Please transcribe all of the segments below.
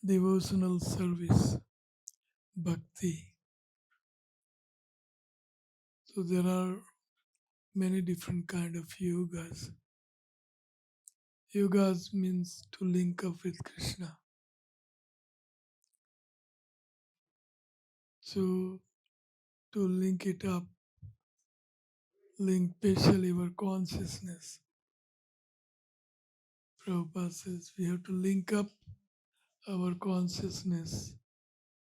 devotional service, bhakti. So there are many different kind of yogas. Yogas means to link up with Krishna. So to link it up, link specially our consciousness. Prabhupada says we have to link up our consciousness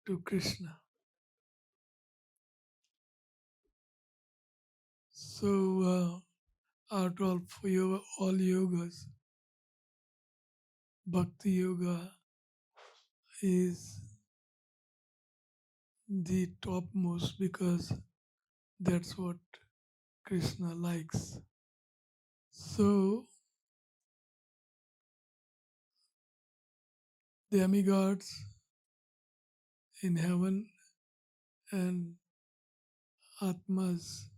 to Krishna. So out of all yogas, Bhakti Yoga is the topmost because that's what Krishna likes. So demigods in heaven and Atmas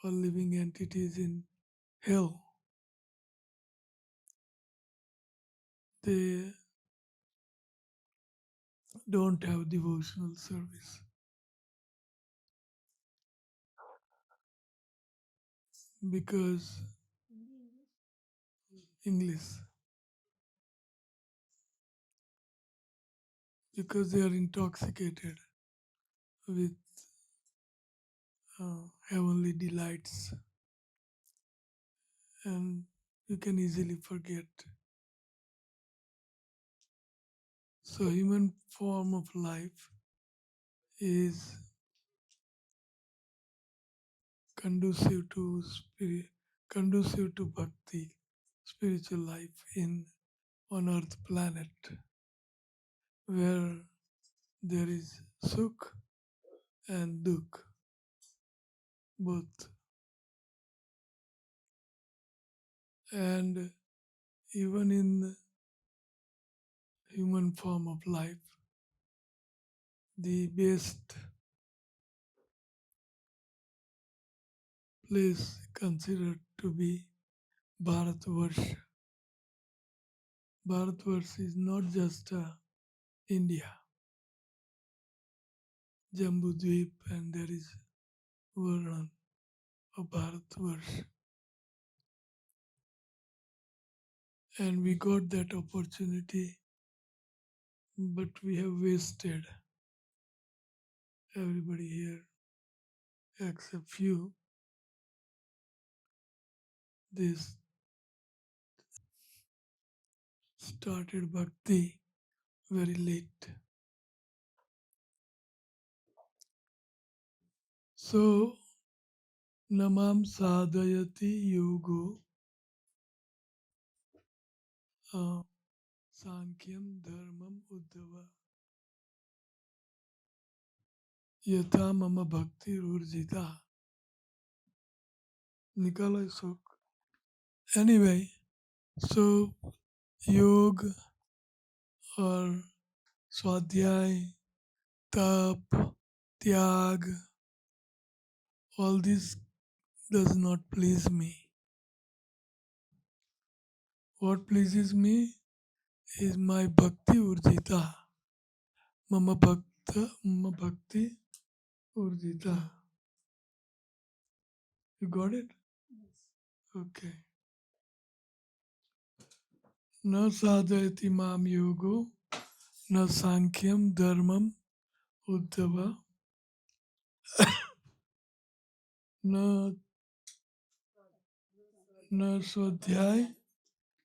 or living entities in hell, they don't have devotional service because English, because they are intoxicated with heavenly delights, and you can easily forget. So human form of life is conducive to conducive to bhakti, spiritual life in on earth planet, where there is sukh and dukh, both. And even in human form of life, the best place considered to be Bharatvarsh. Bharatvarsh is not just India, Jambudvip, and there is Varnan of Bharatvarsh. And we got that opportunity, but we have wasted, everybody here except few, this started bhakti very late. So namam sadhayati yogo sankyam dharmam uddhava yatha mama bhakti urjita. Nikala Sok. Anyway, so yog or swadhyay, tap, tyag, all this does not please me. What pleases me is my bhakti urjita. Mama bhakti urjita. You got it? Okay. Na sadhayati mam yogo, na sankyam dharmam uddhava, na swadhyay,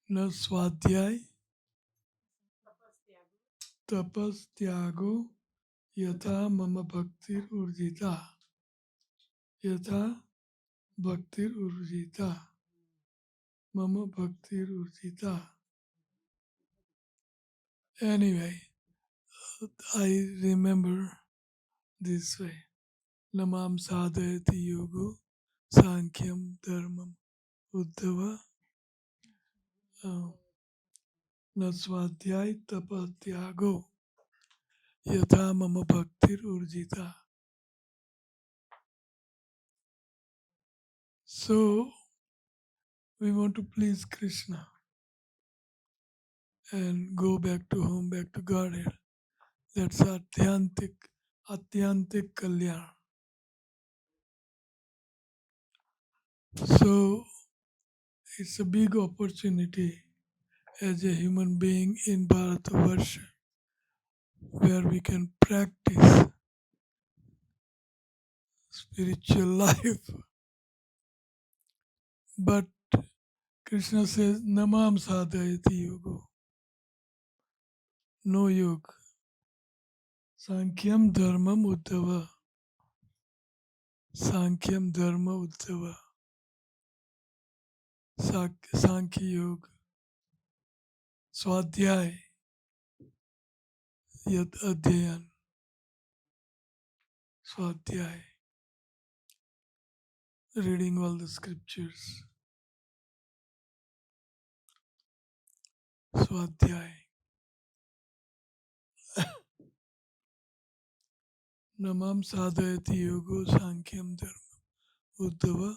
na swadhyay, tapas tyago, yatha mama bhaktir urjita. Yatha bhaktir urjita. Mama bhaktir urjita. Anyway, I remember this way. Namam sadhayati yogo, sankyam dharmam uddhava, na swadhyay tapatyago, yatha mama bhaktir urjita. So, we want to please Krishna. and go back to home, back to Godhead. That's Atyantik Kalyan. So it's a big opportunity as a human being in Bharatavarsha where we can practice spiritual life. But Krishna says, Namam sadhayati yogo. No yoga. Sankyam dharmam uddhava. Sankyam dharma uddhava. Sankhya yoga. Swadhyay yad adhyayan. Swadhyay. Reading all the scriptures. Swadhyay. Namam sadhayati yogo sankyam dharma uddhava.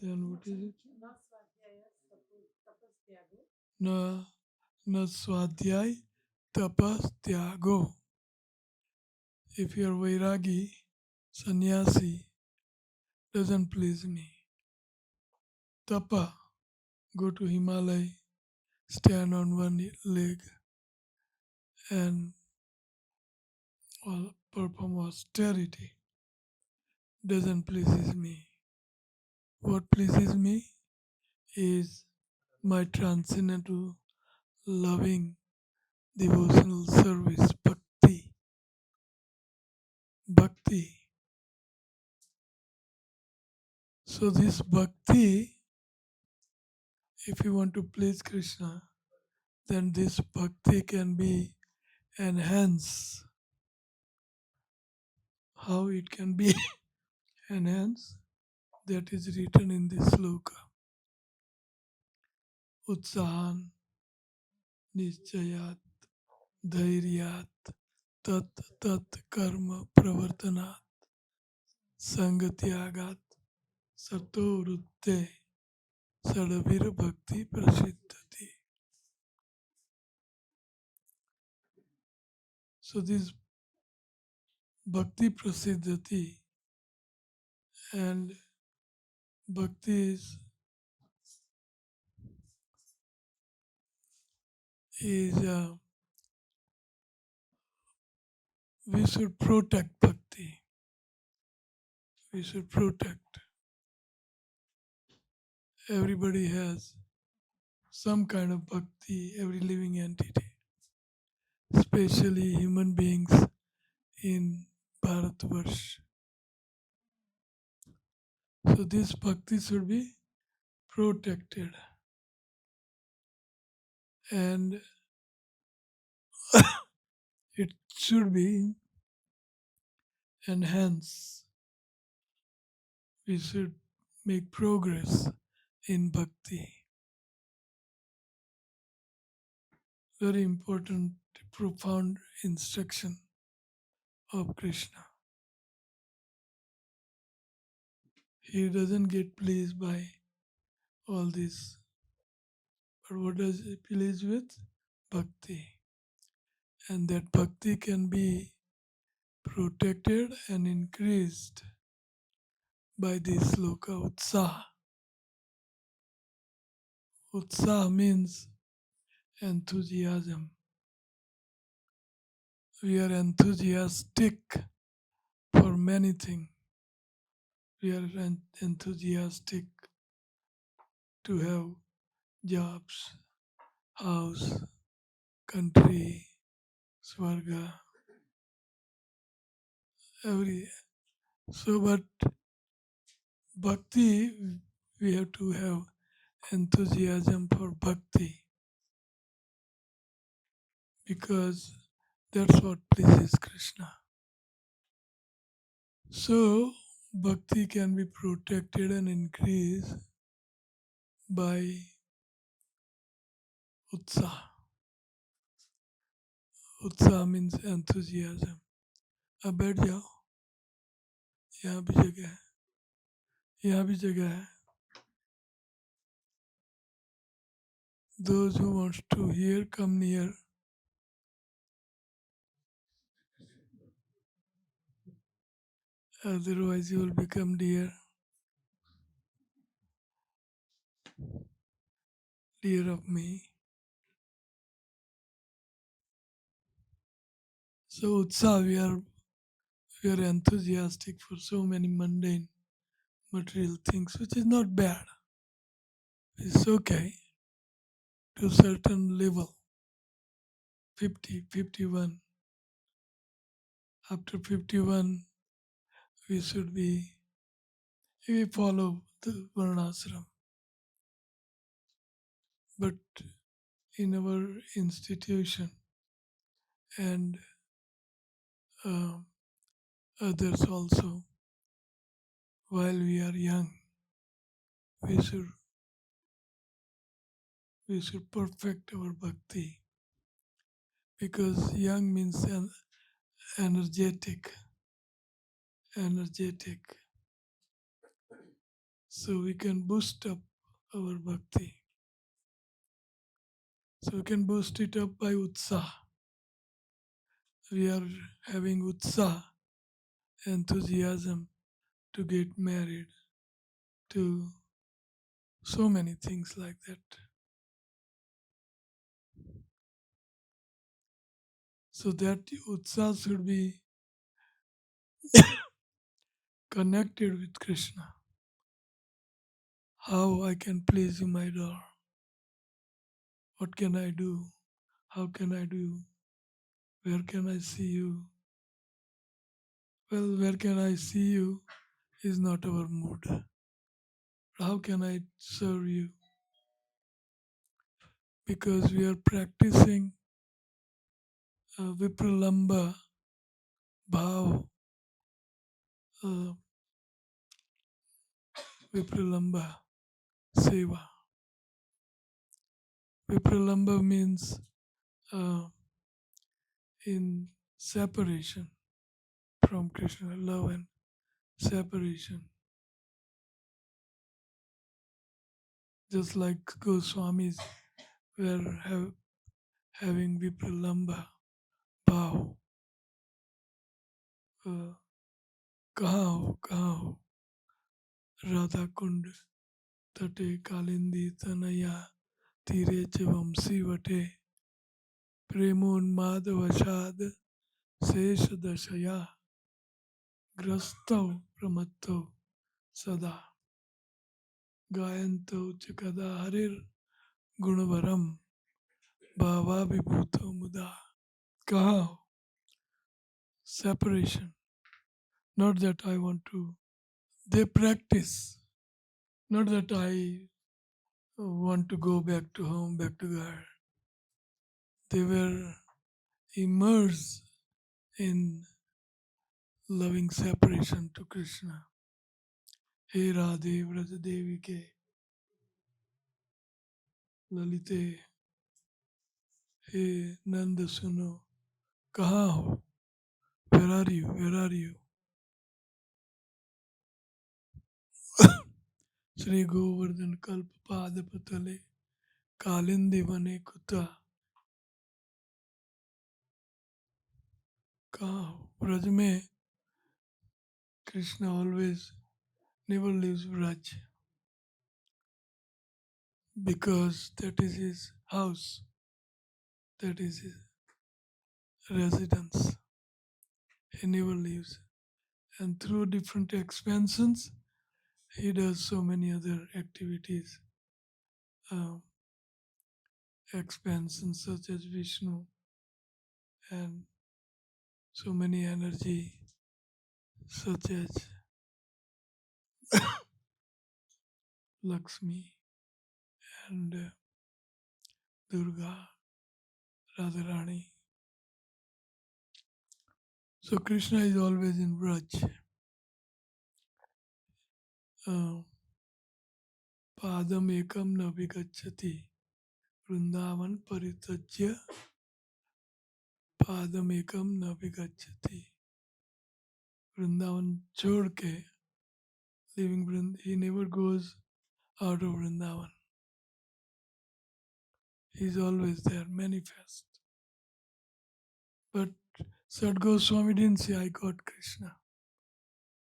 Then what is it? Na na swadhyay tapas tyago. If you are vairagi, sannyasi, doesn't please me. Tapa, go to Himalaya, stand on one leg and perform austerity. Doesn't pleases me. What pleases me is my transcendental, loving, devotional service, bhakti. Bhakti. So this bhakti, if you want to please Krishna, then this bhakti can be enhanced. How it can be enhanced? That is written in this sloka. Utsahan nischayat dhairyat tat tat karma pravartanat sangatyagat sato rutte sadavir bhakti prasiddhati. So this bhakti prasiddhati, and bhakti is we should protect bhakti. We should protect. Everybody has some kind of bhakti, every living entity, especially human beings in Bharatvarsh. So this bhakti should be protected and it should be enhanced. We should make progress in bhakti. Very important, profound instruction of Krishna. He doesn't get pleased by all this. But what does he please with? Bhakti. And that bhakti can be protected and increased by this sloka utsaha. Utsaha means enthusiasm. We are enthusiastic for many things. We are enthusiastic to have jobs, house, country, swarga, every. So, but bhakti, we have to have enthusiasm for bhakti because that's what pleases Krishna. So, bhakti can be protected and increased by utsaha. उत्साह means enthusiasm. अब बैठ जाओ, यहाँ भी जगह है, यहाँ भी जगह है. Those who want to hear, come near. Otherwise, you will become dear of me. So, Utsav, we are enthusiastic for so many mundane material things, which is not bad. It's okay to a certain level. 50, 51. After 51, we should be, we follow the Varnasram. But in our institution and uh, others also, while we are young, we should we should perfect our bhakti because young means energetic, energetic. So we can boost up our bhakti. So we can boost it up by utsah. We are having utsah, enthusiasm to get married, to so many things like that. So that utsah should be connected with Krishna. How I can please you, my Lord? What can I do? How can I do? Where can I see you? Well, where can I see you is not our mood. How can I serve you? Because we are practicing Vipralamba Bhav, uh, Vipralamba Seva. Vipralamba means uh, in separation from Krishna, love and separation. Just like Goswamis were having Vipralamba Bhav. Uh, कहाँ हो राधा कुंड तटे कालिंदी तनया तीरे च वंशी वटे प्रेमोन्माद वशाद शेष दशया ग्रस्तौ प्रमत्तौ सदा गायन्तौ च कदा हरिर गुणवरम भावा विभूतो मुदा कहा हो separation. Not that I want to. They practice. Not that I want to go back to home, back to God. They were immersed in loving separation to Krishna. Hey Radhe Vraja Devi ke Lalite, hey Nanda Suno, kaha ho? Where are you? Where are you? Shri Govardhan Kalpa Pada Patale Kalindi Vane Kuta kaha ho? Vraj mein Krishna always never leaves Vraj because that is his house, that is his residence. He never leaves. And through different expansions, he does so many other activities, um, expansions such as Vishnu and so many energy such as Lakshmi and Durga, Radharani. So Krishna is always in Vraj. Uh, Padam ekam na vigacchati Vrindavan paritajya Padam ekam na vigacchati. Vrindavan छोड़ के leaving Vrindavan, he never goes out of Vrindavan. He's always there, manifest. But Sad Goswami didn't say, I got Krishna,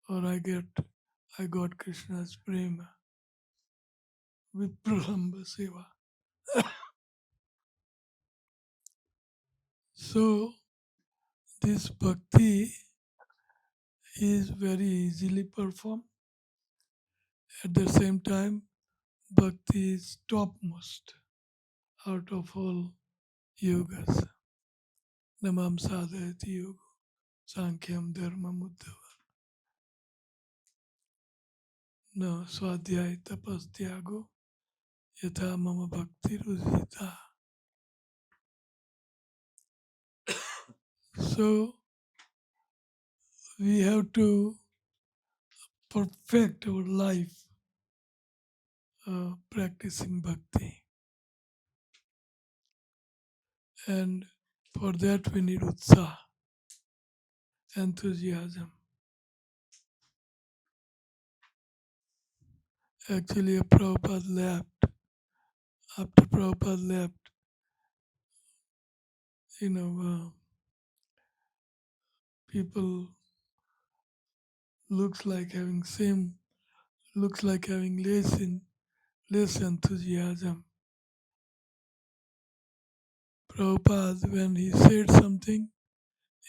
or I got Krishna's prema with Pralamba Seva. So this bhakti is very easily performed. At the same time, bhakti is topmost out of all yogas. Namam sadhayati yoga, sankhyam dharmam uddhava. No swadhyay tapas tyago, yatha mama bhakti rujita. So we have to perfect our life practicing bhakti. And for that we need utsaha, enthusiasm. Actually, Prabhupada left. After Prabhupada left, you know, people looks like having same, looks like having less enthusiasm. Prabhupada, when he said something,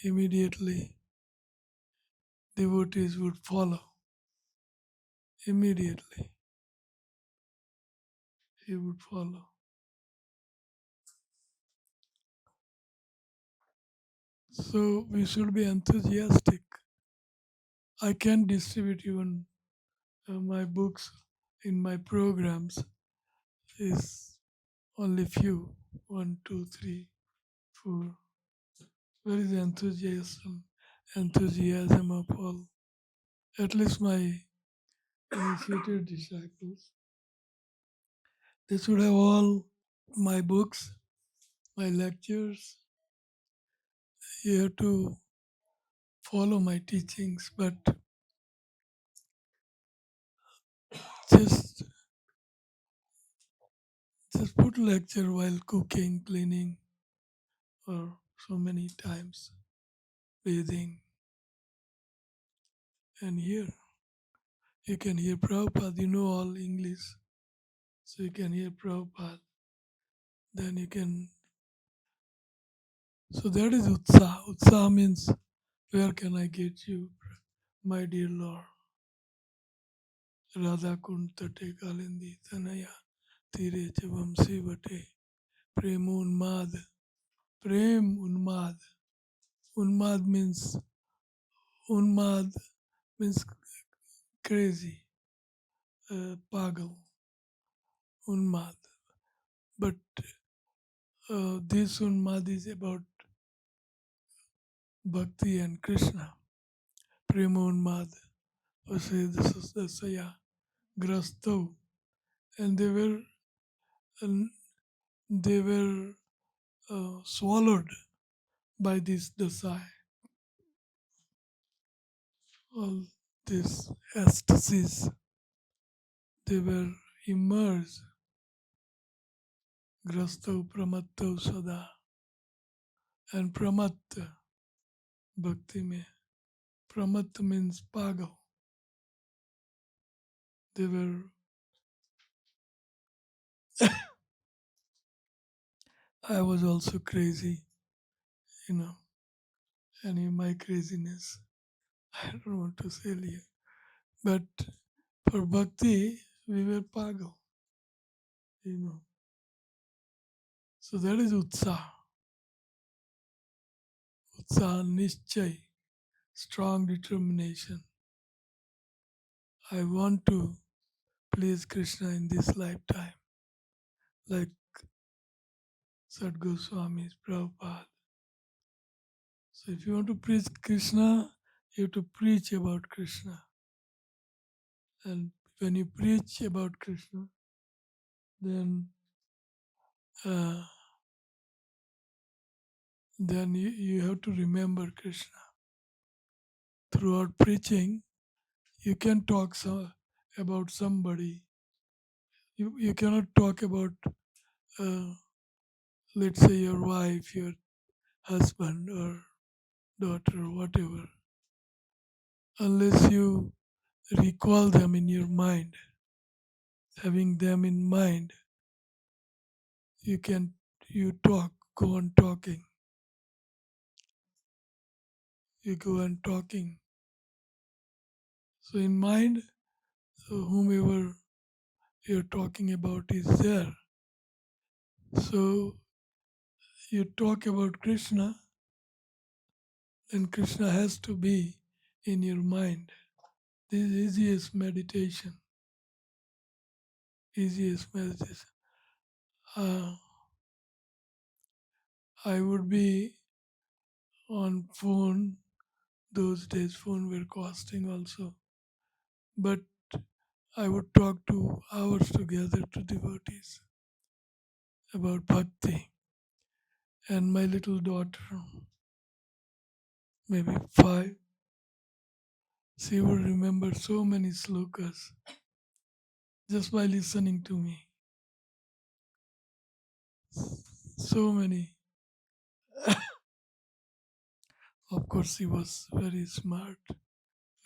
immediately devotees would follow. Immediately, he would follow. So we should be enthusiastic. I can distribute even my books in my programs is only few. One, two, three, four. Where is the enthusiasm of all? At least my initiated disciples. They should have all my books, my lectures. You have to follow my teachings, but just just put lecture while cooking, cleaning, or so many times bathing, and here you can hear Prabhupada. You know all English, so you can hear Prabhupada. Then you can. So that is utsaha. Utsaha means where can I get you, my dear Lord? Radha Kuntate Kalindi Tanaya Tire Chavamsi Vate Prem Unmad. Prem Unmad. Unmad means crazy, pagal, Unmad. But this Unmad is about Bhakti and Krishna. Prem Unmad. Vasaya Grasto. And uh, they were swallowed by this dasai, all this ecstasies. They were immersed, grasto pramatto sada, and pramatta, bhakti mein. Pramatta means pagal. They were, I was also crazy, you know, and in my craziness, I don't want to say here. But for bhakti, we were pagal, you know. So that is utsaha. Utsaha, nischay, strong determination. I want to please Krishna in this lifetime, like Sadhguru Swami's Prabhupada. So if you want to preach Krishna, you have to preach about Krishna. And when you preach about Krishna, then uh, you have to remember Krishna. Throughout preaching, you can talk about somebody. You cannot talk about uh, let's say your wife, your husband, or daughter, or whatever, unless you recall them in your mind, having them in mind, you can you talk, go on talking, you go on talking. So in mind, so whomever you're talking about is there. So you talk about Krishna, then Krishna has to be in your mind. This is easiest meditation. Easiest meditation. Uh, I would be on phone. Those days phone were costing also. But I would talk 2 hours together to devotees about bhakti. And my little daughter, maybe 5, she would remember so many slokas just by listening to me. So many. Of course, she was very smart,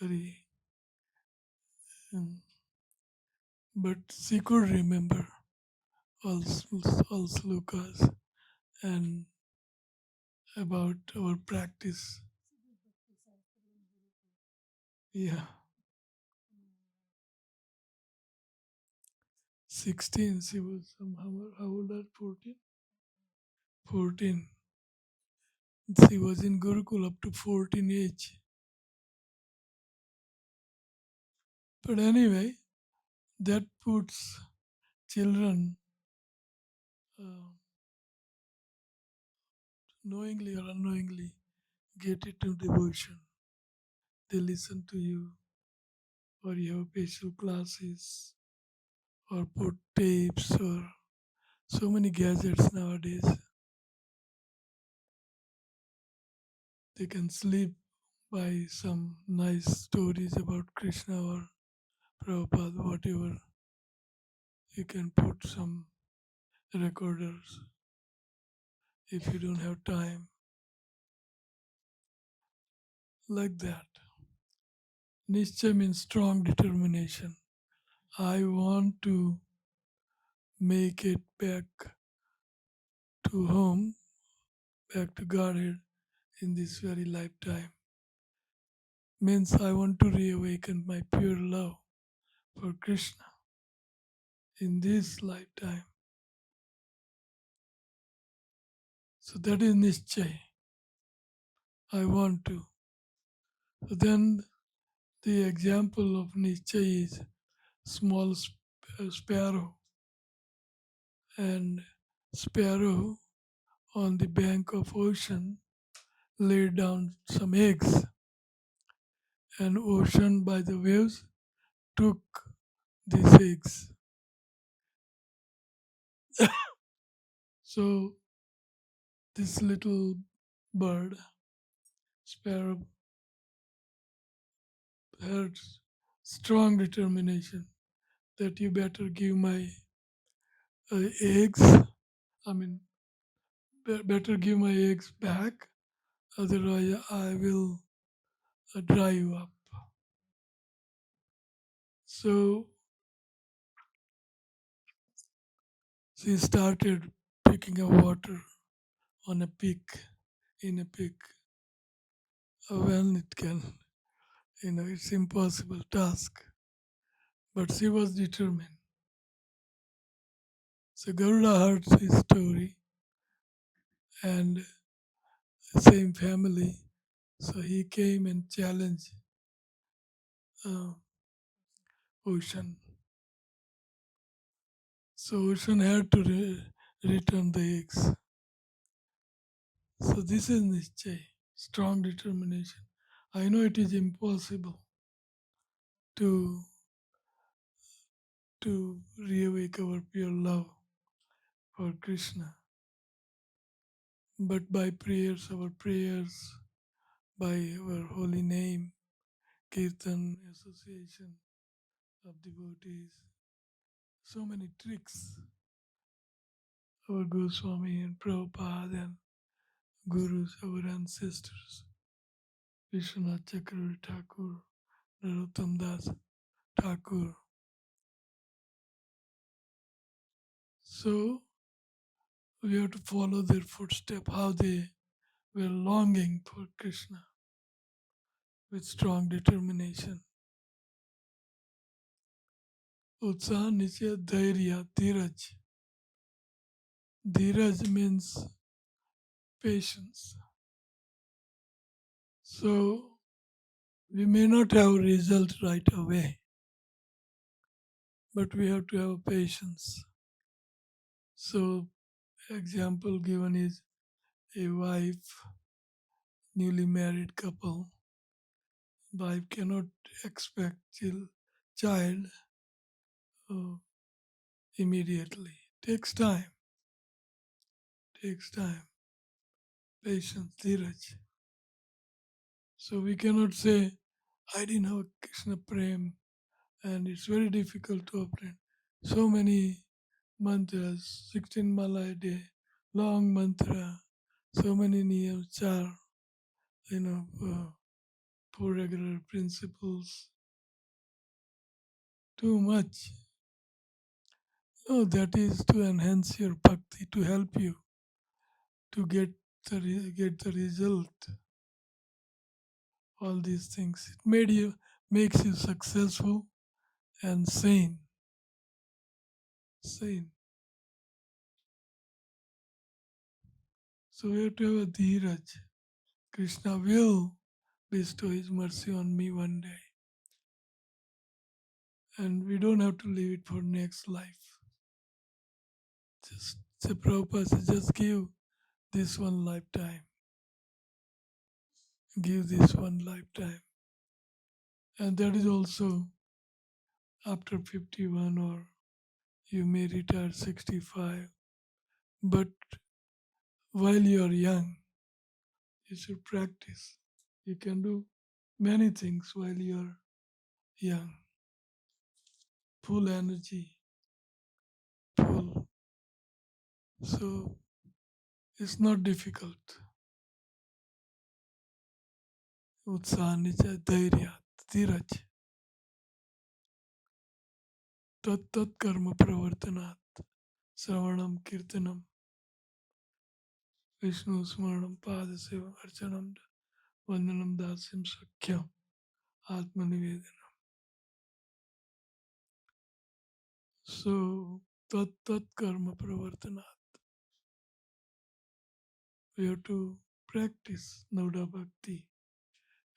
very, um, but she could remember all slokas and about our practice. Yeah, 16. She was somehow how old? Are 14? 14. She was in Gurukul up to 14 age. But anyway, that puts children uh, knowingly or unknowingly get into devotion. They listen to you, or you have special classes, or put tapes, or so many gadgets nowadays. They can sleep by some nice stories about Krishna or Prabhupada, whatever. You can put some recorders if you don't have time, like that. Nischay means strong determination. I want to make it back to home, back to Godhead in this very lifetime. Means I want to reawaken my pure love for Krishna in this lifetime. So that is Nischay. I want to. So then the example of Nischay is small sparrow, and sparrow on the bank of ocean laid down some eggs, and ocean by the waves took these eggs. So this little bird, sparrow, had strong determination that you better give my eggs. I mean, better give my eggs back, otherwise I will dry you up. So she started picking up water on a peak, in a peak. Well, it can, it's impossible task, but she was determined. So Garuda heard his story, and same family. So he came and challenged uh, Ocean. So Ocean had to return the eggs. So this is Nischay, strong determination. I know it is impossible to reawake our pure love for Krishna, but by prayers, our prayers, by our holy name, Kirtan, association of devotees, so many tricks our Goswami and Prabhupada and Gurus, our ancestors, Vishwanath Chakravarti Thakur, Narottam Das Thakur. So we have to follow their footsteps, how they were longing for Krishna with strong determination. Utsaha Nichya Dhairya Dheeraj. Dheeraj means patience. So we may not have result right away, but we have to have patience. So example given is a wife, newly married couple. Wife cannot expect child uh, immediately. Takes time, patience, dheeraj. So we cannot say, I didn't have Krishna Prem and it's very difficult to obtain. So many mantras, 16 mala a day, long mantra, so many niyams, char, four regular principles. Too much. No, that is to enhance your bhakti, to help you to get the result. All these things. It makes you successful and sane. Sane. So we have to have a dheeraj. Krishna will bestow his mercy on me one day. And we don't have to leave it for next life. Just the Prabhupada says, just give this one lifetime. Give this one lifetime. And that is also after 51 or you may retire 65. But while you are young, you should practice. You can do many things while you are young. Full energy, full. So it's not difficult. Utsaha Nija Dhairya Dheeraj Tat Tat Karma Pravartanat Sravanam Kirtanam Vishnu Smaranam Padaseva Archanam Vandanam Dasim Sakhyam Atmanivedanam. So Tat Tat Karma Pravartanat. We have to practice Nauda Bhakti.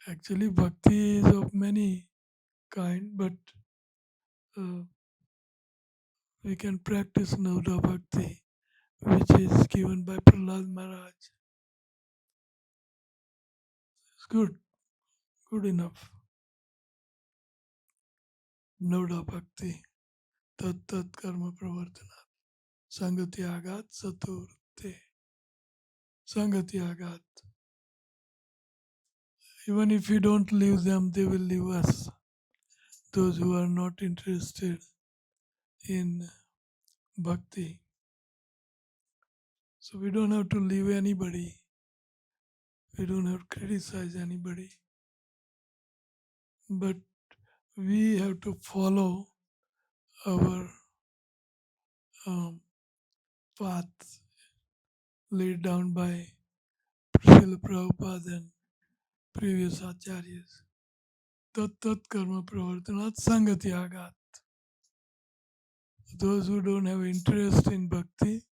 Actually, Bhakti is of many kind, but uh, we can practice Nauda Bhakti, which is given by Prahlad Maharaj. It's good enough. Nauda Bhakti, Tat Tat Karma Pravartana, Sangatyagat Saturte, Sangatyagat. Even if we don't leave them, they will leave us. Those who are not interested in bhakti. So we don't have to leave anybody. We don't have to criticize anybody. But we have to follow our um, path laid down by Srila Prabhupada and previous acharyas. Tat tat karma pravartanat sangatyagat. Those who don't have interest in bhakti,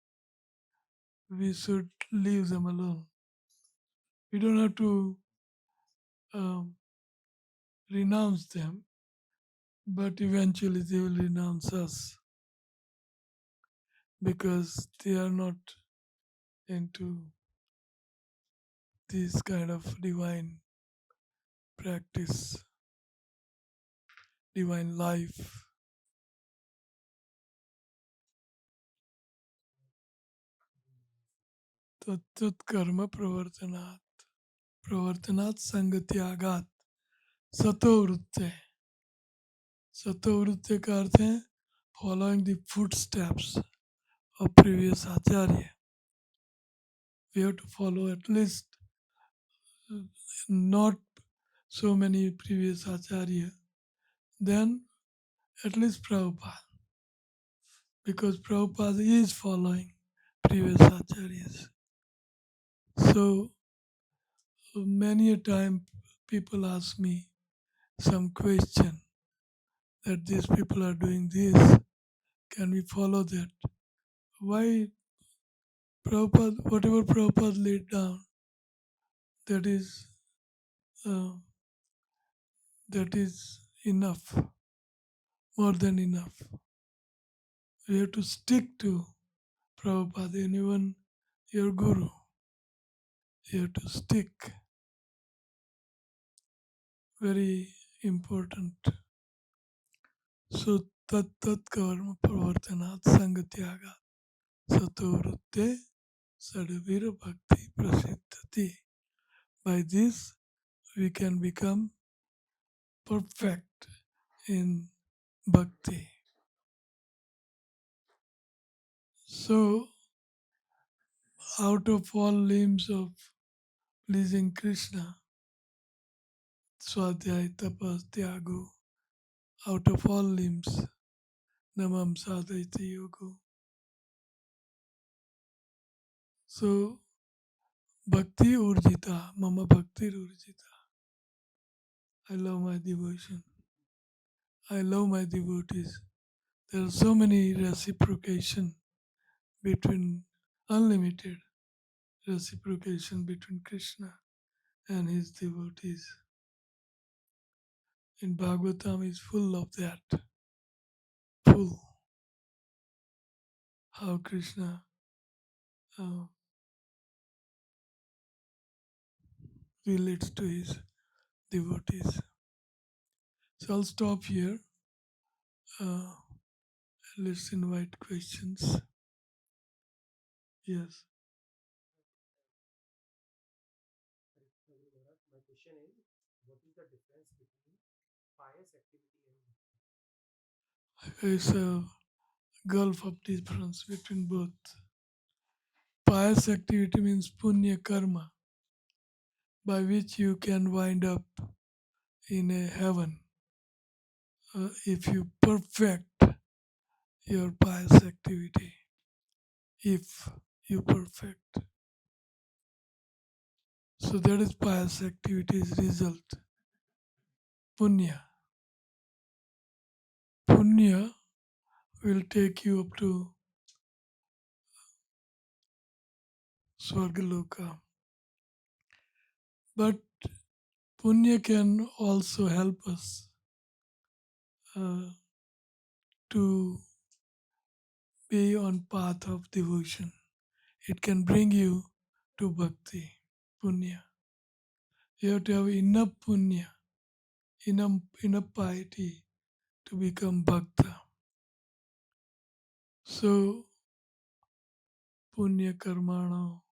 we should leave them alone. We don't have to um, renounce them, but eventually they will renounce us because they are not into this kind of divine practice, divine life. Tat tat karma pravartanat. Pravartanat sangatyagat. Satovrutte. Satovrutte ka arth hai following the footsteps of previous Acharya. We have to follow at least not so many previous Acharya, then at least Prabhupada, because Prabhupada is following previous Acharyas. So many a time people ask me some question that these people are doing this, can we follow that? Why Prabhupada, whatever Prabhupada laid down, that is uh, that is enough, more than enough. We have to stick to Prabhupada, and even your guru. You have to stick. Very important. So tat tat karma pravartanat sangatyaga satovrutte sadavira bhakti prasiddhati. By this we can become perfect in bhakti. So out of all limbs of pleasing Krishna, Swadhyay, Tapas, Tyago, out of all limbs, Namam Sadhaiti Yogo. So, Bhakti Urjita, Mama Bhakti Urjita. I love my devotion. I love my devotees. There are so many reciprocation between, unlimited reciprocation between Krishna and his devotees. In Bhagavatam is full of that. Full. How Krishna uh, relates to his devotees. So I'll stop here. Uh, let's invite questions. Yes. It's a gulf of difference between both. Pious activity means punya karma, by which you can wind up in a heaven if you perfect your pious activity. If you perfect. So that is pious activity's result. Punya. Punya will take you up to Swargaloka. But punya can also help us to be on path of devotion. It can bring you to bhakti, punya. You have to have enough punya, enough piety to become bhakta. So, punya karmano.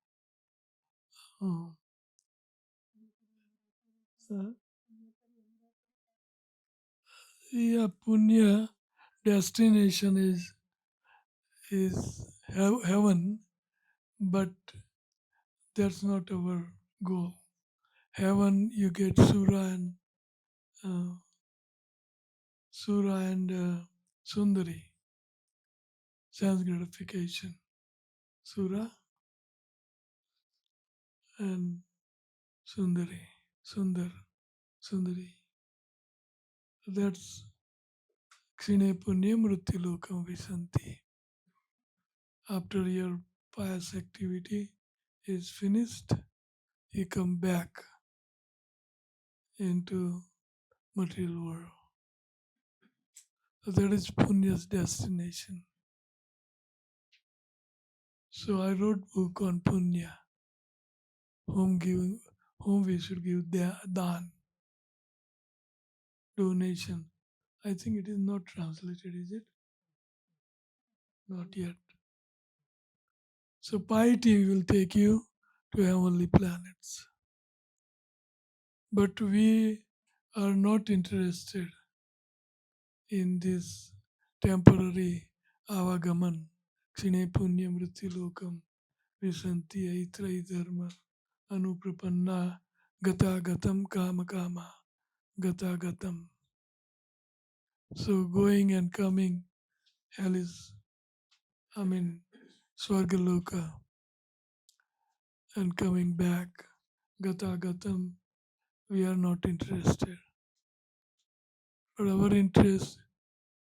So, yeah, punya destination is heaven, but that's not our goal. Heaven, you get uh, Sura and Sundari, sense gratification. Sura and Sundari, Sundar, Sundari. That's Kshine Punyam Mrityulokam Visanti. After your pious activity is finished, you come back into material world. So that is Punya's destination. So I wrote book on Punya, whom we should give dan, donation. I think it is not translated, is it? Not yet. So piety will take you to heavenly planets. But we are not interested in this temporary avagaman, क्षिणे पुण्य मृत्यु लोकम विसंति ऐत्रय धर्म अनुप्रपन्ना gata gatam kama kama gata gatam. So going and coming, hell is, I mean, Swargaloka, and coming back, gata gatam, we are not interested. But our interest,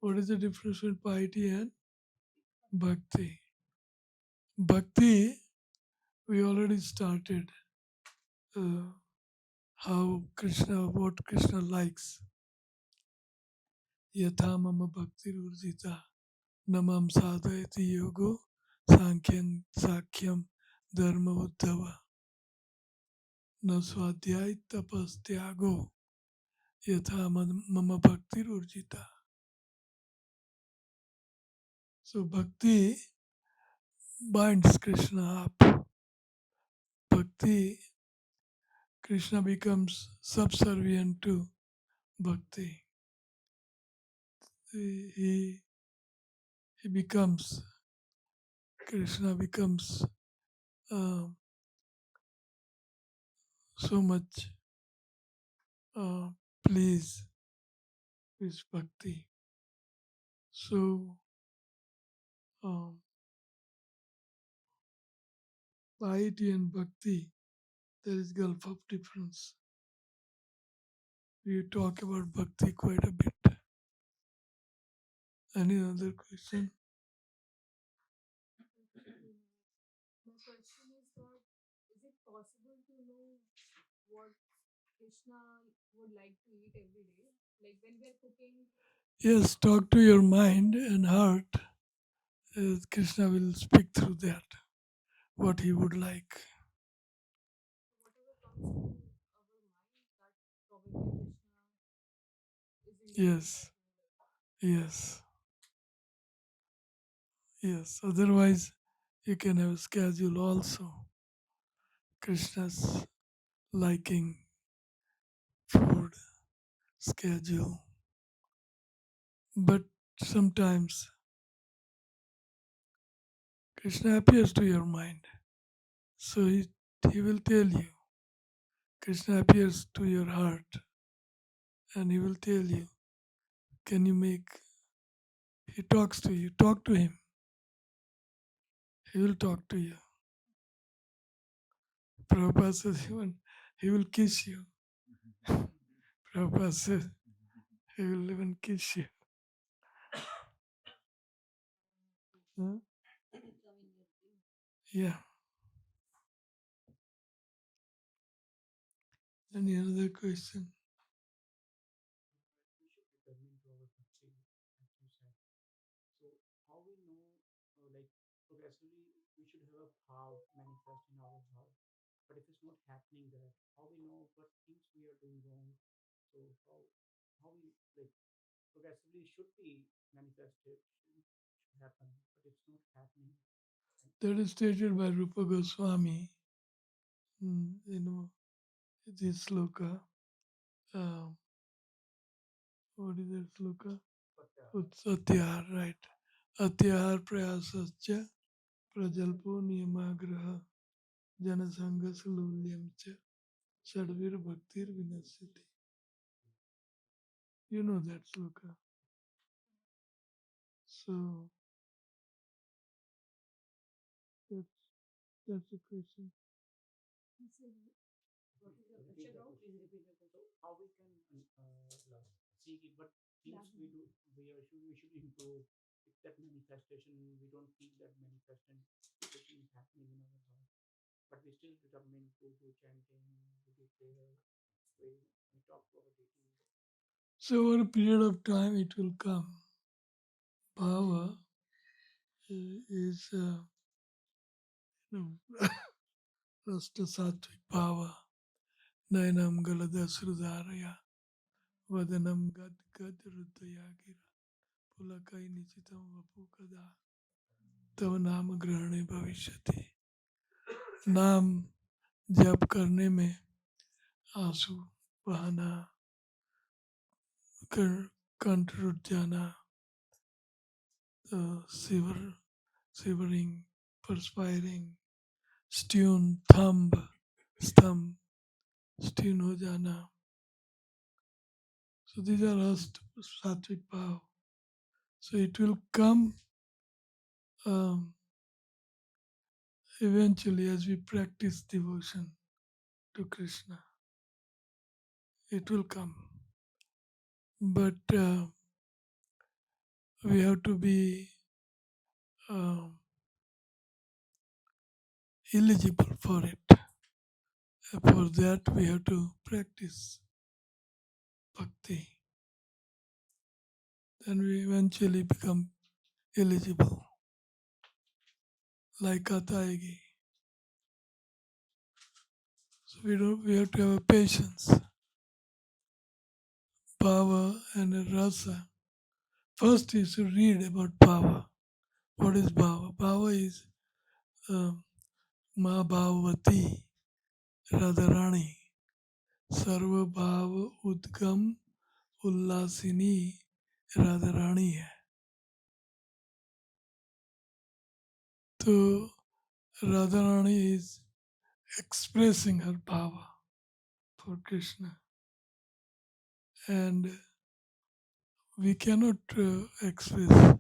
what is the difference between piety and bhakti? Bhakti, we already started uh, how Krishna, what Krishna likes. Yatha mama bhakti urjita namam sadhayati yogo sakyam dharma uddhava na swadhyay tapas tyago yatha mama bhakti urjita. So bhakti binds Krishna up. Bhakti, Krishna becomes subservient to bhakti. He, he becomes, Krishna becomes uh, so much uh, pleased with bhakti. So um, piety and bhakti, there is gulf of difference. We talk about bhakti quite a bit. Any other question? My question is that is it possible to know what Krishna would like to eat every day? Like when we are cooking, Yes, talk to your mind and heart. Krishna will speak through that, what he would like. whatever comes to our mind, that probably Krishna is indicating Yes, that he would like. yes, yes. Otherwise, you can have a schedule also. Krishna's liking food schedule. But sometimes Krishna appears to your mind. So he will tell you. Krishna appears to your heart and he will tell you, can you make, he talks to you, talk to him. He will talk to you. Prabhupada says he will kiss you. Prabhupada says he will even kiss you. Huh? Yeah. Any other question? We should determine to our bhakti, as you said. So how we know, like progressively, we should have a bhav manifest in our heart. But if it's not happening there, how we know what things we are doing wrong? So how we like progressively should be manifested should happen, but it's not happening. And That is stated by Rupa Goswami. You know, this sloka. Um, what is that sloka? but Satyahar, right. Atyahar prayasascha prajalpo niyamagraha janasanga sululyam cha sadvir bhaktir vinasyati. You know that sloka. So that's that's the question. He said, what is your repeat question the now? question. Please repeat the So question. how we can see it, what things we do, we should improve. If that manifestation, we don't feel that manifestation is happening in our heart, but we still determined to do chanting, to do prayer, we talk to our deity. So over a period of time it will come. Bhava is you know, rasta sattvic bhava. Nayanam galada srudaraya vadanam gad gad rudaya gira pulakai nichitam vapu kada तव नाम ग्रहणे भविष्यति. नाम जप करने में आंसू बहाना, कंठ रुट जाना, शिवर shivering, perspiring, stun, thumb, stun ho jana. So these are all sattvic bhav. So it will come um, eventually as we practice devotion to Krishna. It will come. But we have to be um, eligible for it. For that, we have to practice bhakti. Then we eventually become eligible, like Atayagi. So we have to have a patience, power and rasa. First is to read about power. What is bhava? Bhava is Ma Bhavati Radharani Sarva Bhav Udgam Ullasini Radharani है. So Radharani is expressing her bhava for Krishna, and we cannot express,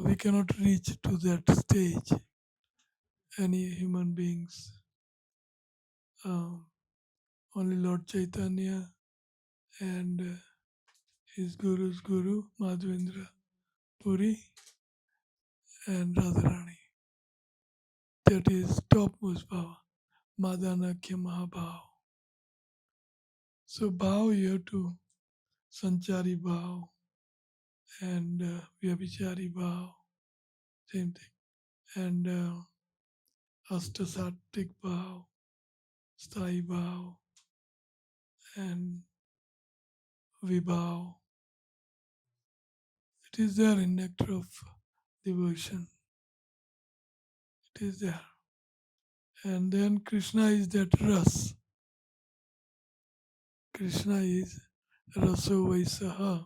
we cannot reach to that stage. Any human beings, um, only Lord Chaitanya and his guru's guru Madhvendra Puri and Radharani. That is topmost bhava, Madhanakya Mahabhav. So bhav you have to Sanchari bhav and Vyabhichari bhav, same thing. And Astasattvic bhav, Sthai bhav, and Vibhav. It is there in Nectar of Devotion. It is there. And then Krishna is that ras. Krishna is raso vaisaha.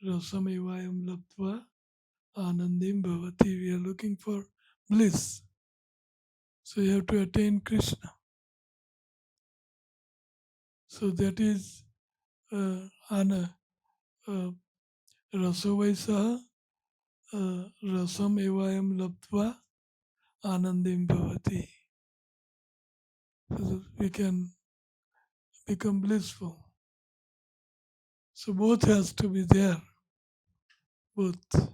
Rasamevayam labdva anandim bhavati. We are looking for bliss. So you have to attain Krishna. So that is ana raso vaisaha rasam evayam labdva anandim bhavati. So that we can become blissful. So both has to be there. Both.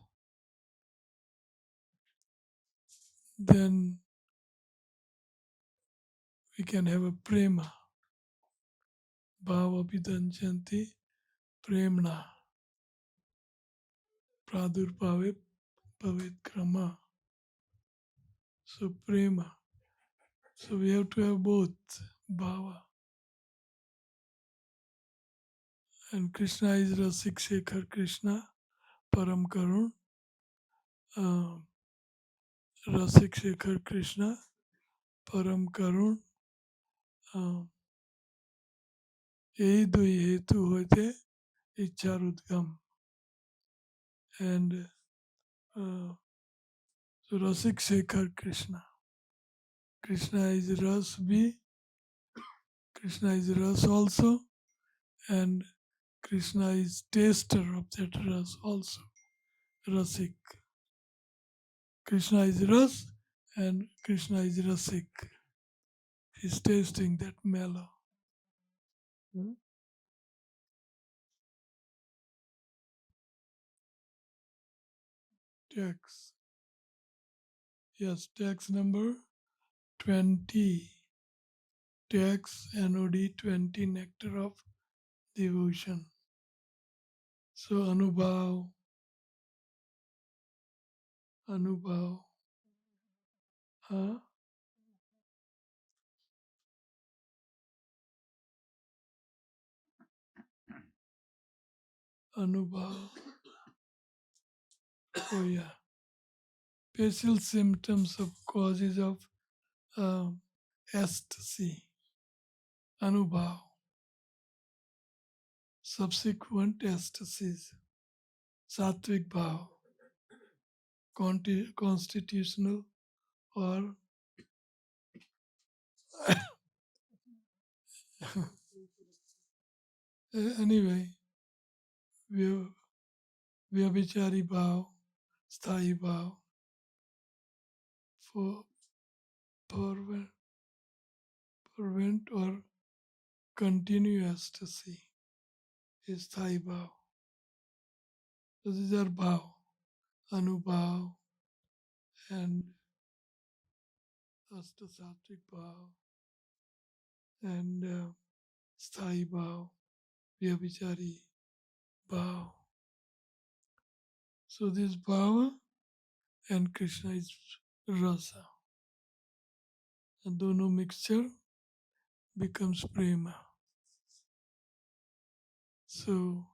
Then we can have a prema. Bhava vidanjanti premna. Pradurbhave bhavet krama. So prema. So we have to have both bhava. And Krishna is Rasik Shekhar Krishna, Param Karun. Rasik Shekhar Krishna, Param Karun. यही दुई हेतु होते इच्छा उद्गम. And so Rasik Shekhar Krishna. Krishna is Ras B. Krishna is Ras also. And Krishna is taster of that Ras also. Rasik. Krishna is Ras and Krishna is Rasik. He's tasting that mellow. Text. Yes, text number 20. Text NOD 20, Nectar of Devotion. So Anubhav, huh? Anubhav. Oh yeah. Facial symptoms of causes of ecstasy. Anubhav. Subsequent ecstasies. Sattvic bhav. constitutional or anyway, vya- vyabhichari bhav, sthayi bhav, for fervent, fervent or continuous to see is sthayi bhav. So these are bhav, anubhav and astasattvic bhav and sthayi bhav, vyabhichari bhav. So this bhava and Krishna is rasa. And dono mixture becomes prema. So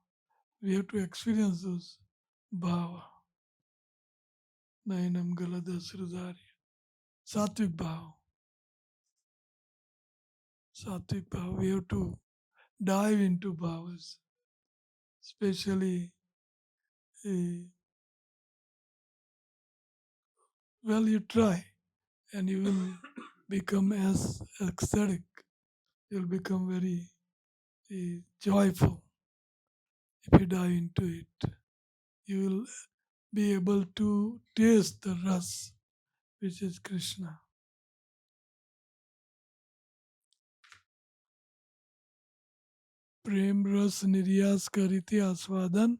we have to experience those bhava. Nayanam Galada Sridhari. Sattvic bhava. Sattvic bhava. We have to dive into bhavas. Especially, eh, well, you try and you will become as ecstatic. You'll become very joyful if you dive into it. You will be able to taste the ras, which is Krishna. प्रेम रस निर्यास करीते आस्वादन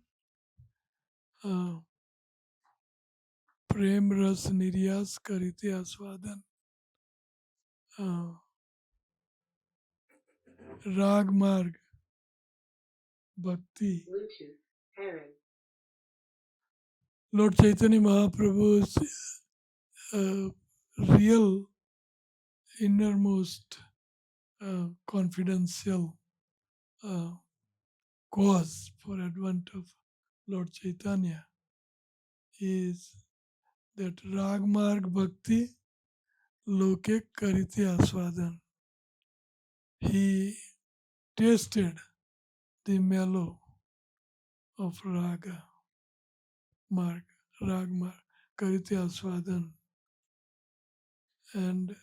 प्रेम रस निर्यास करीते आस्वादन राग मार्ग भक्ति Lord Chaitanya Mahaprabhu's real innermost confidential cause for advent of Lord Chaitanya is that Rag Marg Bhakti Loke Karite Aswadan. He tasted the mellow of Raga Marg, Rag Marg, Karite Aswadan. And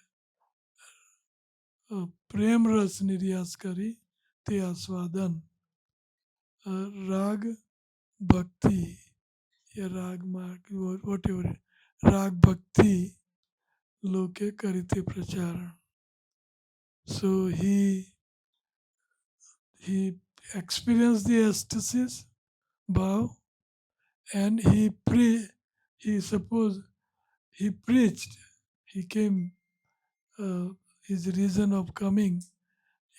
Prem Ras Niryas Kari Te Aswadan. Rag Bhakti, या Rag Marg, whatever, Rag Bhakti Loke Karite Pracharan. So he experienced the ecstasis, bhav, and he supposed he preached. He came. His reason of coming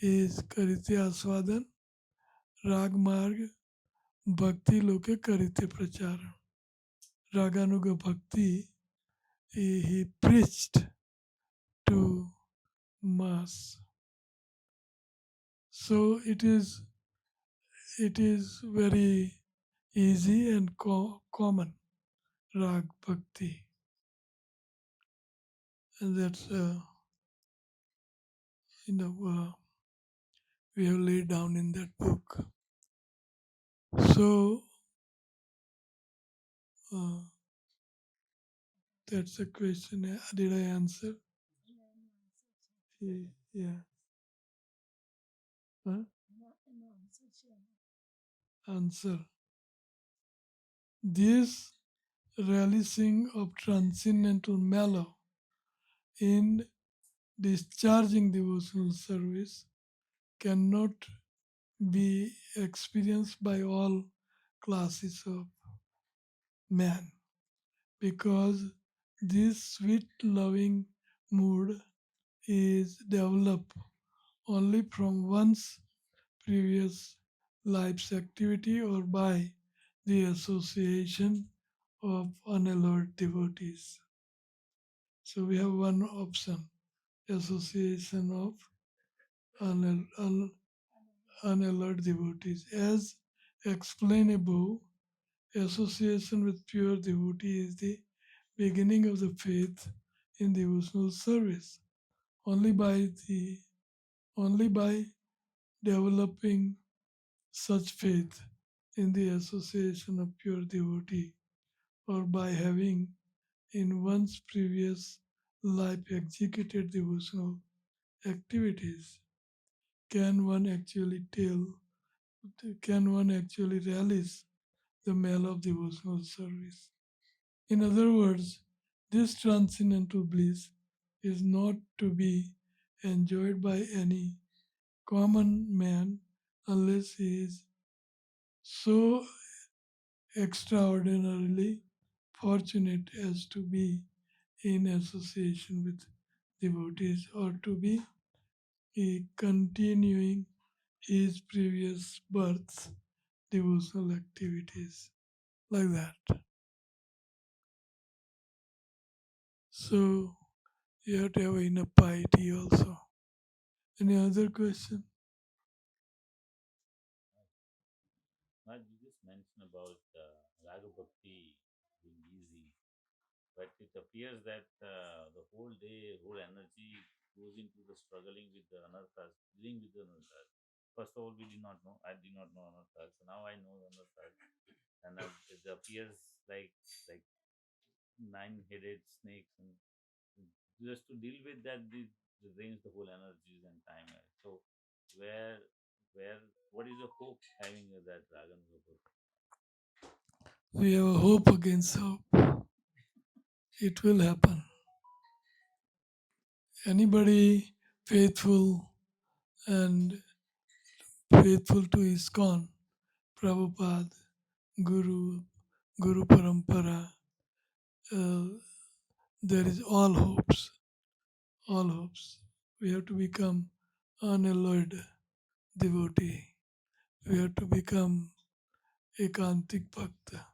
is Karite Aswadan, Rag Marg, Bhakti Loke Karite Pracharan. Raganuga Bhakti, he preached to mass. So it is very easy and common, Rag Bhakti. And that's, we have laid down in that book. So uh, that's a question. Did I answer? Yeah. Huh? Answer. This relishing of transcendental mellow in discharging devotional service cannot be experienced by all classes of man, because this sweet loving mood is developed only from one's previous life's activity or by the association of unalloyed devotees. So we have one option, association of unalloyed devotees. As explained above, association with pure devotee is the beginning of the faith in devotional service. Only by the only by developing such faith in the association of pure devotee, or by having in one's previous life executed devotional activities? Can one actually tell, can one actually relish the male of devotional service? In other words, this transcendental bliss is not to be enjoyed by any common man unless he is so extraordinarily fortunate as to be in association with devotees or to be continuing his previous birth's devotional activities like that. So you have to have enough piety also. Any other question? Now, you just mentioned about Raga Bhakti being easy, but it appears that the whole day, whole energy goes into the struggling with the anarthas, dealing with the anarthas. First of all, we did not know. I did not know anarthas. So now I know anarthas, and it appears like nine-headed snakes, and just to deal with that, this drains the whole energies and time. So, where, where, what is the hope having that dragon? We have a hope against hope. It will happen. Anybody faithful and faithful to Iskcon, Prabhupada, Guru, Guru Parampara, uh, there is all hopes, all hopes. We have to become unalloyed devotee. We have to become ekantik bhakta.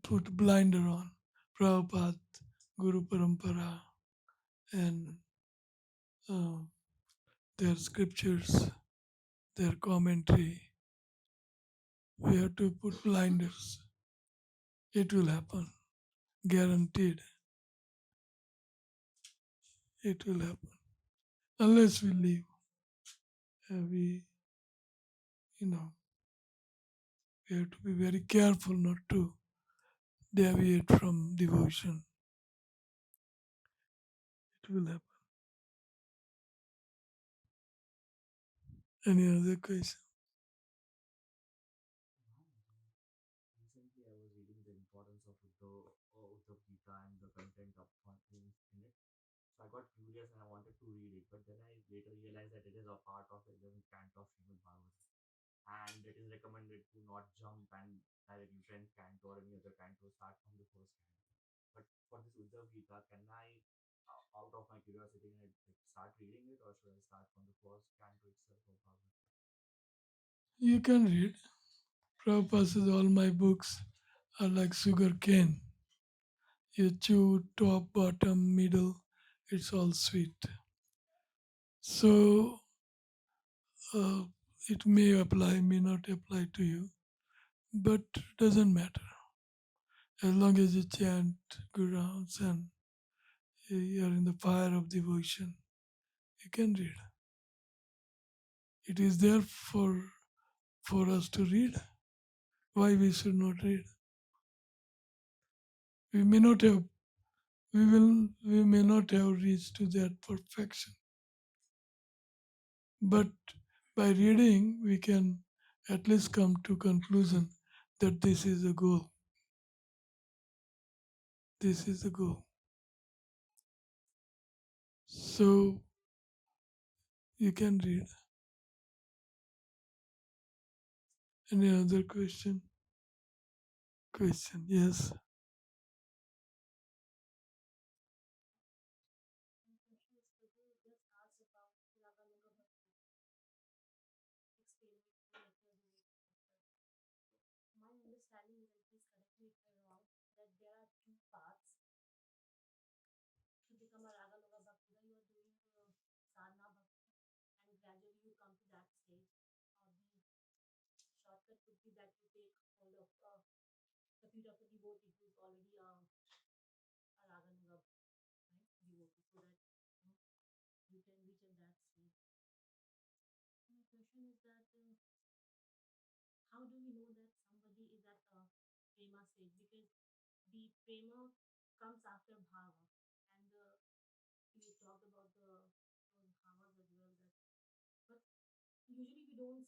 Put blinder on. Prabhupada, Guru Parampara, and uh, their scriptures, their commentary. We have to put blinders. It will happen. Guaranteed. It will happen. Unless we leave. We, you know, we have to be very careful not to deviate from devotion. It will happen. Any other question? Recently, I was reading the importance of Uddhav Gita and the content of in it. So I got curious and I wanted to read it, but then I later realized that it is a part of the 11th canto of Shriman Bhagavatam, and it is recommended to not jump and directly 10th canto or any other canto, start from the first canto. But for this Uddhav Gita, can I, out of my curiosity, can I like, start reading it, or should I start from the first canto itself of Bhagavatam? You can read. Prabhupada says all my books are like sugar cane. You chew top, bottom, middle, it's all sweet. So uh, it may apply, may not apply to you, but doesn't matter. As long as you chant good rounds and you are in the fire of devotion, you can read. It is there for us to read. Why we should not read? We may not have we may not have reached to that perfection. But by reading we can at least come to conclusion that this is the goal. This is the goal. So you can read. Any other question? Question, yes. My question is, could you just ask about Raganuga Bhakti, explain it in a way. My understanding is, and please correct me if I'm wrong, that there are two paths to become a Raganuga Bhakti. You are doing sadhana bhakti, and gradually you come to that stage. The shortcut could be that you take hold of the feet of a devotee who is already a Raganuga, right, devotee, so that you, know, you can reach at that stage. My question is that how do we know that somebody is at a prema stage? Because the prema comes after bhava, and you talked about those bhavas as well. But usually we don't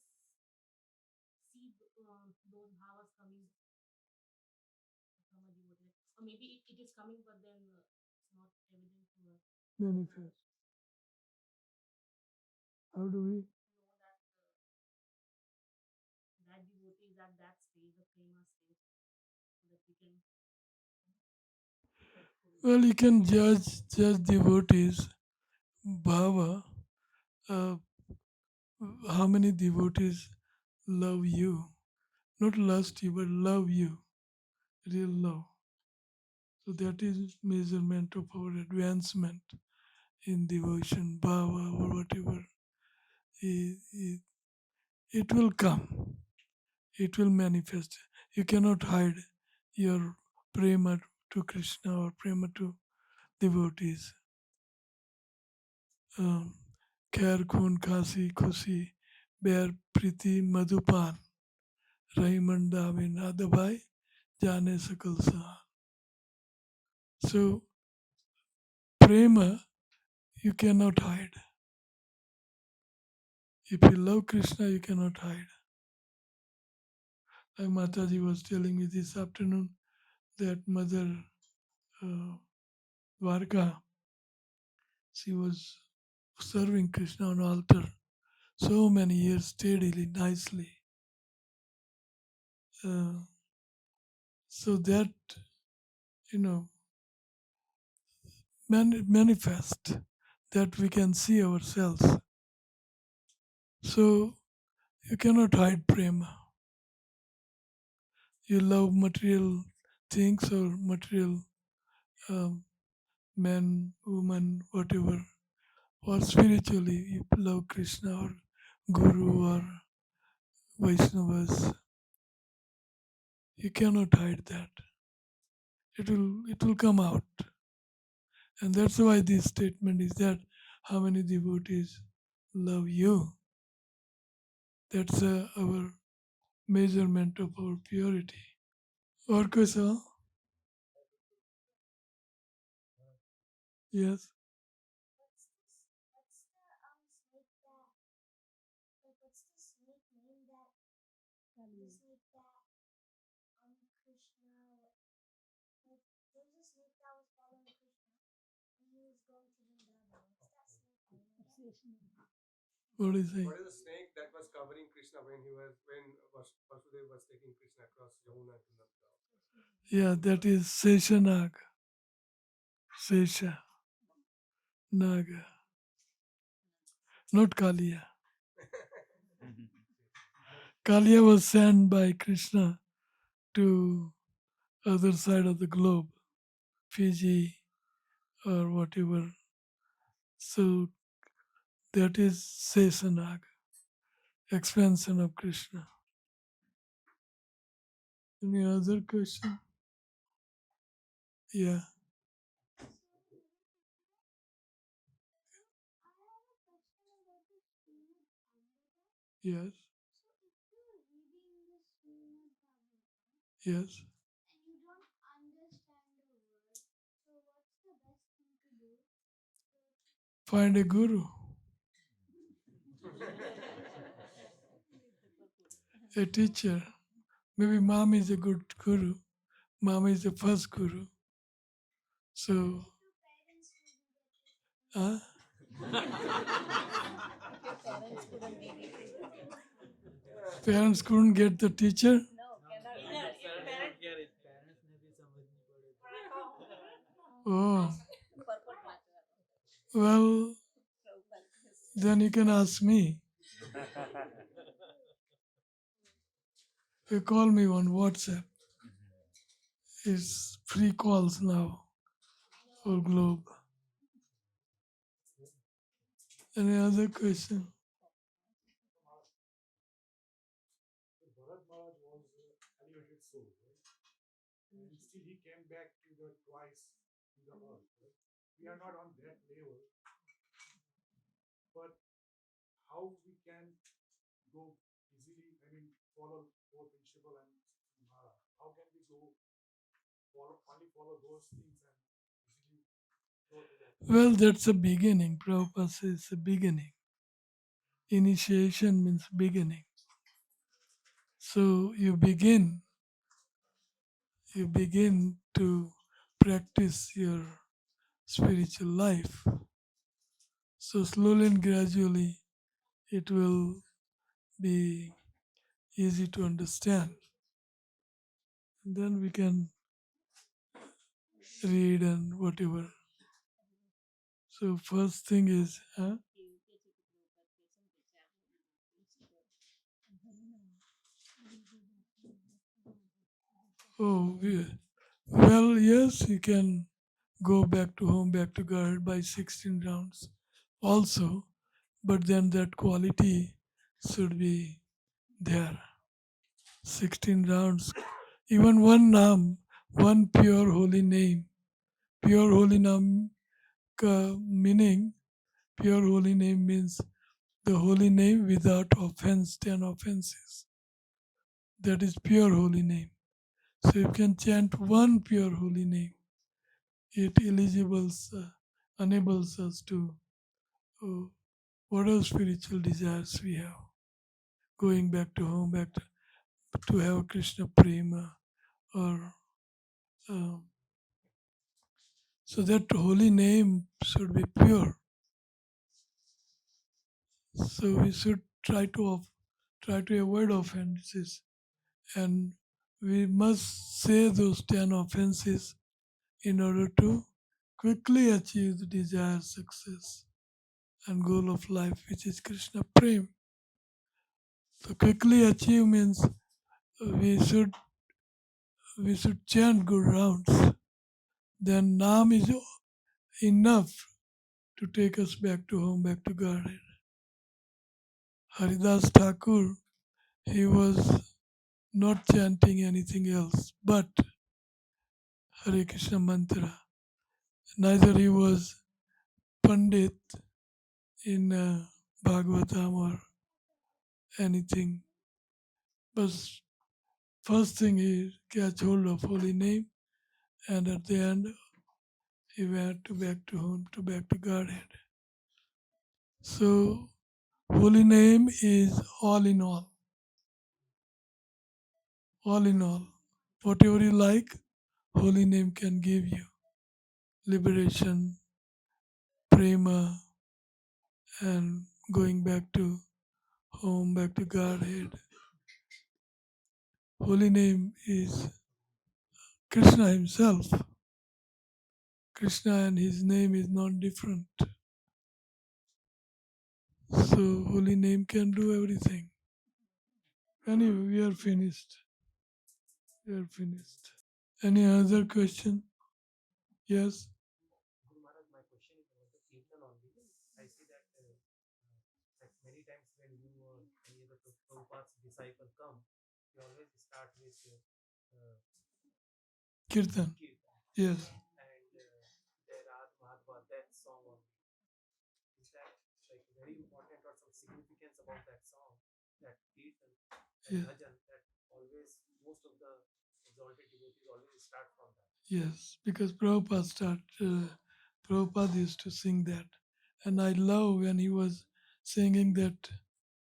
see those bhavas coming from a devotee, or maybe it is coming, but then it's not evident to us. Manifest. How do we? Know that that devotee is at that stage, the prema stage, so that we can. Well, you can judge devotees, bhava, uh, how many devotees love you, not lust you, but love you, real love. So that is measurement of our advancement in devotion, bhava, or whatever. It will come. It will manifest. You cannot hide your prema to Krishna or prema to devotees. खैर खून खांसी खुशी बैर प्रीति मधुपान रही मंडा में ना दबाए जाने सकल सा. So prema you cannot hide. If you love Krishna, you cannot hide. Like Mataji was telling me this afternoon that Mother Varga, she was serving Krishna on altar so many years steadily, nicely. So that, manifest that we can see ourselves. So you cannot hide prema. You love material things or material men, woman, whatever, or spiritually you love Krishna or Guru or Vaishnavas. You cannot hide that. It will come out. And that's why this statement is that how many devotees love you. That's our measurement of our purity. और कोई सवाल? Yes. What's the snake that? Like, what's the snake name that? The snake that Krishna. Like, there was a snake that was following Krishna, and he was going to Vrindavan. What's that snake name? What is it? What is the snake that was covering Krishna when Vasudev was taking Krishna across Yamuna to Nanda? Yeah, that is Seshanag. Sesha. Naga. Not Kaliya. Kaliya was sent by Krishna to other side of the globe, Fiji or whatever. So that is Seshanag, expansion of Krishna. Any other question? Yeah. I have a question about the Srimad Bhagavatam. Yes. So if you're reading the Srimad Bhagavatam Yes. and you don't understand a word, so what's the best thing to do? Find a guru, a teacher. Maybe mom is a good guru. Mom is the first guru. So, Your parents huh? Parents couldn't get the teacher? parents ने भी समझनी पड़े. Oh, well, then you can ask me. You call me on WhatsApp. It's free calls now for Globe. Any other question? Bharat Maharaj was elevated soul, right? And still he came back to the twice to the earth, right? We are not on that level, but how we can go easily, follow principle and Mara. How can we go only follow those things and easily go to that. Well, that's a beginning. Prabhupada says a beginning. Initiation means beginning. So you begin to practice your spiritual life. So slowly and gradually it will be easy to understand. And then we can read and whatever. So first thing is, oh, well, yes, you can go back to home, back to guard by 16 rounds also, but then that quality should be there. 16 rounds, even one Naam, one pure holy name. Pure holy name meaning, pure holy name means the holy name without offense, 10 offenses. That is pure holy name. So you can chant one pure holy name. It enables us to whatever spiritual desires we have. Going back to home, to have Krishna Prema, or so that holy name should be pure. So we should try to avoid offenses, and we must say those 10 offenses in order to quickly achieve the desired success and goal of life, which is Krishna Prem. So quickly achieve means we should we should chant good rounds. Then Naam is enough to take us back to home, back to garden. Haridas Thakur, he was not chanting anything else but Hare Krishna mantra. Neither he was Pandit in Bhagavatam or anything. But first thing he catch hold of holy name, and at the end he went back to home, back to Godhead. So holy name is all in all. All in all. Whatever you like, holy name can give you. Liberation, prema, and going back to home, back to Godhead. Holy name is Krishna himself. Krishna and his name is not different. So holy name can do everything. Anyway, we are finished. We are finished. Any other question? Yes? Guru Maharaj, my question is about the Kirtan only. I see that like many times when you or any other Prabhupada's disciple come, you always start with Kirtan. Kirtan Yes. and there are Madhva, that song only. Is that like very important or some significance about that song, that Kirtan, that Yes. bhajan, that always most of the exalted devotees always start from that? Yes. Because Prabhupada used to sing that. And I love when he was singing that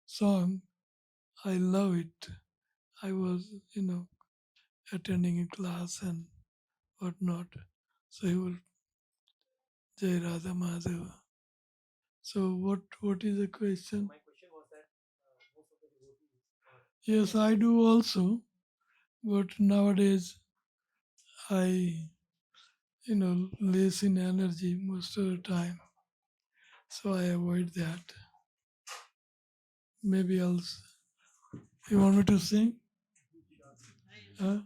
song. I love it. I was, attending a class and whatnot. So he will Jai Radha Madhava. So what is the question? My question was that most of the devotees are Yes, I do also, but nowadays I less in energy most of the time, so I avoid that. Maybe else. You want me to sing? Huh?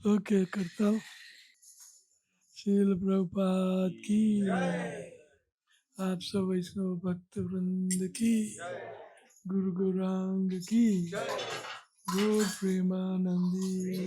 Okay, Kartal. शील प्रभुपाद की आप सब वैष्णव भक्त वृंद की गुरु गौरांग की गौर प्रेमानंदी